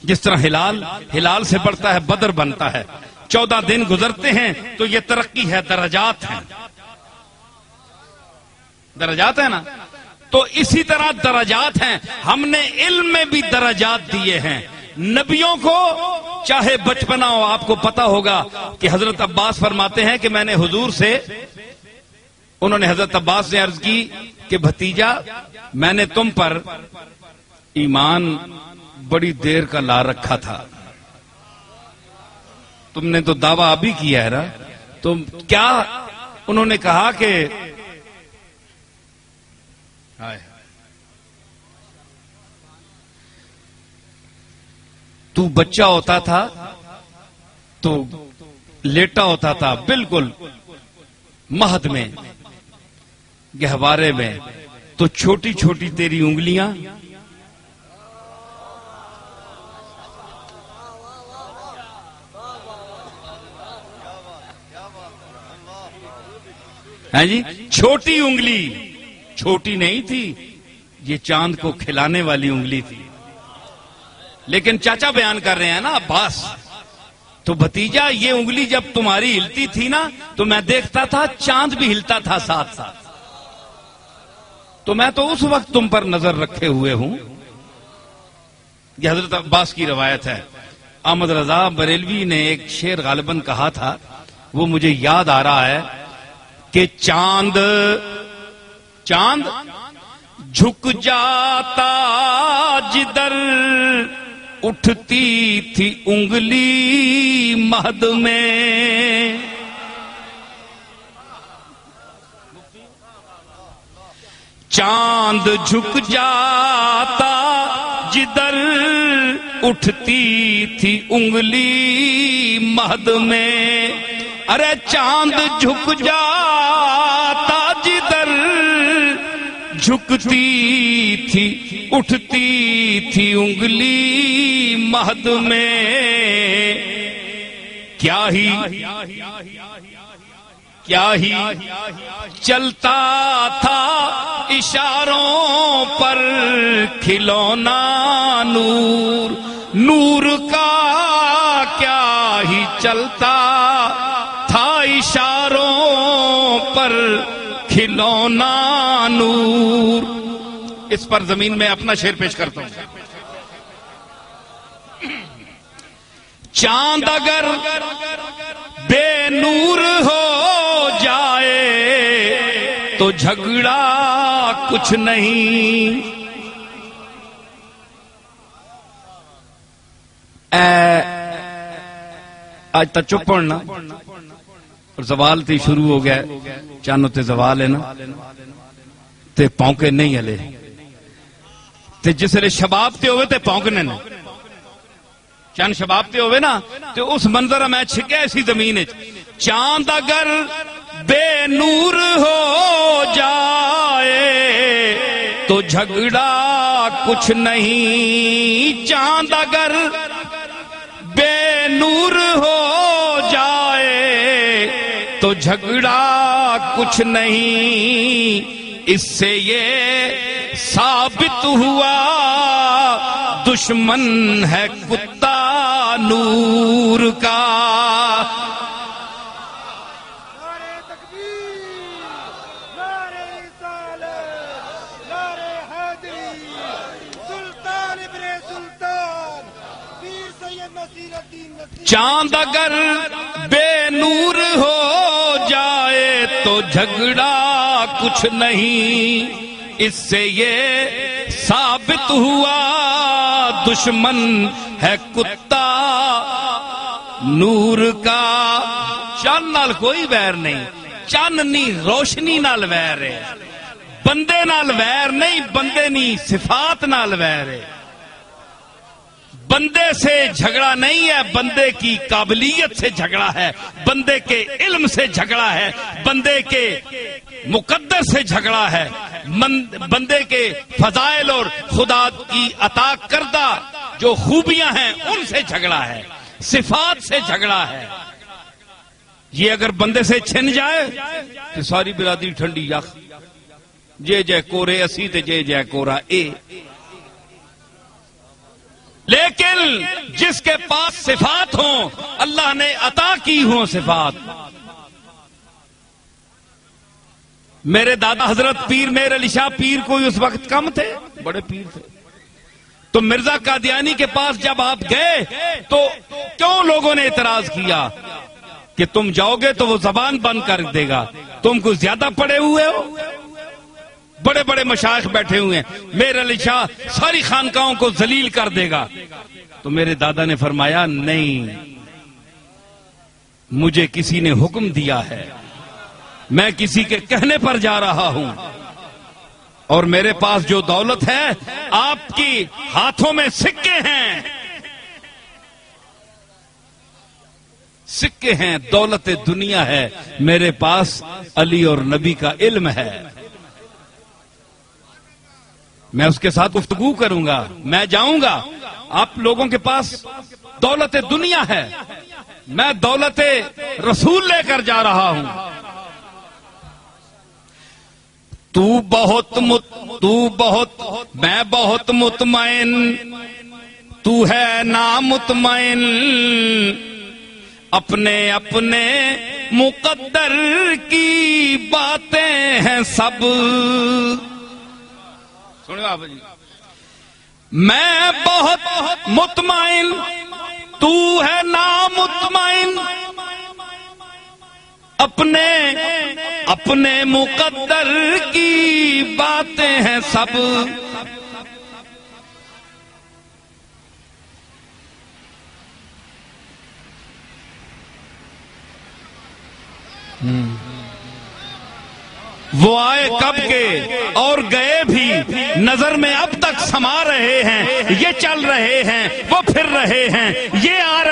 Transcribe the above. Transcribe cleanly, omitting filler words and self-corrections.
جس طرح ہلال سے بڑھتا ہے بدر بنتا ہے، 14 دن گزرتے ہیں تو یہ ترقی ہے، درجات ہیں، درجات ہیں نا، تو اسی طرح درجات ہیں. ہم نے علم میں بھی درجات دیے ہیں. نبیوں کو چاہے بچپنا ہو، آپ کو پتا ہوگا کہ حضرت عباس فرماتے ہیں کہ میں نے حضور سے، انہوں نے حضرت عباس نے عرض کی کہ بھتیجا میں نے تم پر ایمان بڑی دیر کا لا رکھا تھا، تم نے تو دعویٰ ابھی کیا ہے نا، تو کیا؟ انہوں نے کہا کہ تو بچہ ہوتا تھا تو لیٹا ہوتا تھا بالکل مہد میں، گہوارے میں، تو چھوٹی چھوٹی تیری انگلیاں ہیں جی، چھوٹی انگلی، چھوٹی نہیں تھی، یہ چاند کو کھلانے والی انگلی تھی. لیکن چاچا بیان کر رہے ہیں نا عباس، تو بھتیجا یہ انگلی جب تمہاری ہلتی تھی نا تو میں دیکھتا تھا چاند بھی ہلتا تھا ساتھ ساتھ، تو میں تو اس وقت تم پر نظر رکھے ہوئے ہوں. یہ حضرت عباس کی روایت ہے. احمد رضا بریلوی نے ایک شعر غالباً کہا تھا، وہ مجھے یاد آ رہا ہے کہ چاند جھک جاتا جدھر اٹھتی تھی انگلی مہد میں، چاند جھک جاتا جدھر اٹھتی تھی انگلی مہد میں، ارے چاند جھک جاتا جدھر جھکتی تھی اٹھتی تھی انگلی مہد میں، کیا ہی چلتا تھا اشاروں پر کھلونا نور کا، کیا ہی چلتا تھا اشاروں پر کھلونا نور. اس پر زمین میں اپنا شعر پیش کرتا ہوں. چاند اگر بے نور ہو جائے تو جھگڑا کچھ نہیں، آج تک چپ پڑھنا اور زوال تھی شروع ہو گیا، چانو تے زوال ہے نا تے پونکے نہیں ہلے تے جس لئے شباب تے ہوئے تے پونکنے نا، چاند شباب تے ہوئے نا تے اس منظر میں چھکے ایسی زمین ہے. چاند اگر بے نور ہو جائے تو جھگڑا کچھ نہیں، چاند اگر بے نور ہو جائے تو جھگڑا کچھ نہیں. اس سے یہ ثابت ہوا دشمن ہے کتا نور کا. نعرہ تکبیر، نعرہ رسالت، نعرہ حیدری، سلطان ابن سلطان، پیر سید نصیر الدین نصیر. چاند اگر بے نور ہو جائے تو جھگڑا کچھ نہیں، اس سے یہ ثابت ہوا دشمن ہے کتا نور کا. چند نال کوئی ویر نہیں، چاننی روشنی نال ویر ہے، بندے نال ویر نہیں، بندے نی صفات نال ویر ہے. بندے سے جھگڑا نہیں ہے، بندے کی قابلیت سے جھگڑا ہے، بندے کے علم سے جھگڑا ہے، بندے کے مقدر سے جھگڑا ہے، بندے کے فضائل اور خدا کی عطا کردہ جو خوبیاں ہیں ان سے جھگڑا ہے، صفات سے جھگڑا ہے. یہ اگر بندے سے چھن جائے تو ساری برادری ٹھنڈی یخ، جے جے کورے اسی تے جے جے کورا اے. لیکن جس کے پاس صفات ہوں، اللہ نے عطا کی ہوں صفات. میرے دادا حضرت پیر میر علی شاہ پیر کوئی اس وقت کم تھے، بڑے پیر تھے. تو مرزا قادیانی کے پاس جب آپ گئے تو کیوں لوگوں نے اعتراض کیا کہ تم جاؤ گے تو وہ زبان بند کر دے گا، تم کو زیادہ پڑے ہوئے ہو. بڑے بڑے مشائخ بیٹھے ہوئے ہیں، میر علی شاہ ساری خانقاہوں کو ذلیل کر دے گا. تو میرے دادا نے فرمایا نہیں، مجھے کسی نے حکم دیا ہے، میں کسی کے کہنے پر جا رہا ہوں، اور میرے پاس جو دولت ہے، آپ کی ہاتھوں میں سکے ہیں، سکے ہیں، دولت دنیا ہے، میرے پاس علی اور نبی کا علم ہے. میں اس کے ساتھ گفتگو کروں گا، میں جاؤں گا. آپ لوگوں کے پاس دولت دنیا ہے، میں دولت رسول لے کر جا رہا ہوں. میں بہت مطمئن، تو ہے نامطمئن، اپنے اپنے مقدر کی باتیں ہیں سب. سنو آپ جی، میں بہت مطمئن، تو ہے نامطمئن، اپنے اپنے مقدر کی باتیں ہیں سب. وہ آئے کب کے اور گئے بھی، نظر میں اب تک سما رہے ہیں. یہ چل رہے ہیں، وہ پھر رہے ہیں، یہ آ